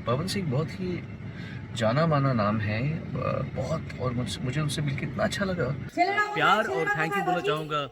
पवन सिंह बहुत ही जाना-माना नाम है बहुत और मुझे उनसे मिलके इतना अच्छा लगा। प्यार और थैंक यू बोलना चाहूँगा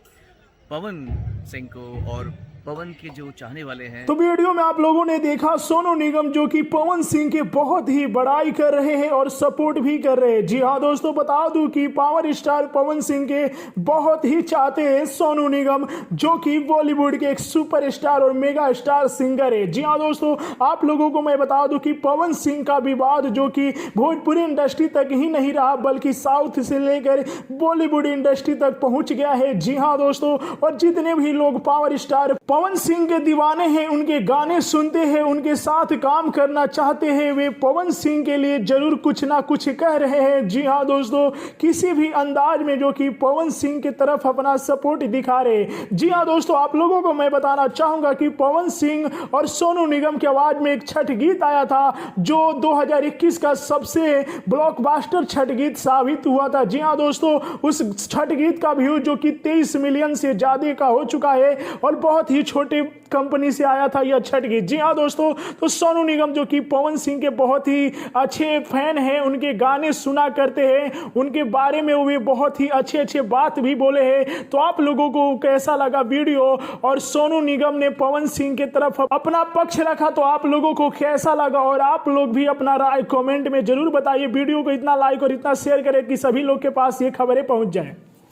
पवन सिंह को और पवन के जो चाहने वाले हैं। तो वीडियो में आप लोगों ने देखा सोनू निगम जो कि पवन सिंह के बहुत ही बड़ाई कर रहे हैं और सपोर्ट भी कर रहे हैं। जी हाँ दोस्तों, बता दूं कि पावर स्टार पवन सिंह के बहुत ही चाहते हैं सोनू निगम, जो कि बॉलीवुड के एक सुपरस्टार और मेगा स्टार सिंगर है। जी हाँ दोस्तों, आप लोगों को मैं बता दूं कि पवन सिंह का विवाद जो कि भोजपुरी इंडस्ट्री तक ही नहीं रहा बल्कि साउथ से लेकर बॉलीवुड इंडस्ट्री तक पहुंच गया है। जी हाँ दोस्तों, और जितने भी लोग पावर स्टार पवन सिंह के दीवाने हैं, उनके गाने सुनते हैं, उनके साथ काम करना चाहते हैं, वे पवन सिंह के लिए जरूर कुछ ना कुछ कह रहे हैं। जी हाँ दोस्तों, किसी भी अंदाज में जो कि पवन सिंह की तरफ अपना सपोर्ट दिखा रहे। जी हाँ दोस्तों, आप लोगों को मैं बताना चाहूंगा कि पवन सिंह और सोनू निगम की आवाज में एक छठ गीत आया था जो 2021 का सबसे ब्लॉकबस्टर छठ गीत साबित हुआ था। जी हाँ दोस्तों, उस छठ गीत का व्यू जो कि 23 मिलियन से ज्यादा का हो चुका है और बहुत ही छोटे कंपनी से आया था यह छठ गीत। जी हाँ दोस्तों, तो सोनू निगम जो कि पवन सिंह के बहुत ही अच्छे फैन हैं, उनके गाने सुना करते हैं, उनके बारे में वे बहुत ही अच्छे अच्छे बात भी बोले हैं। तो आप लोगों को कैसा लगा वीडियो और सोनू निगम ने पवन सिंह की तरफ अपना पक्ष रखा, तो आप लोगों को कैसा लगा और आप लोग भी अपना राय कमेंट में जरूर बताइए। वीडियो को इतना लाइक और इतना शेयर करें कि सभी लोग के पास ये खबरें पहुंच जाए।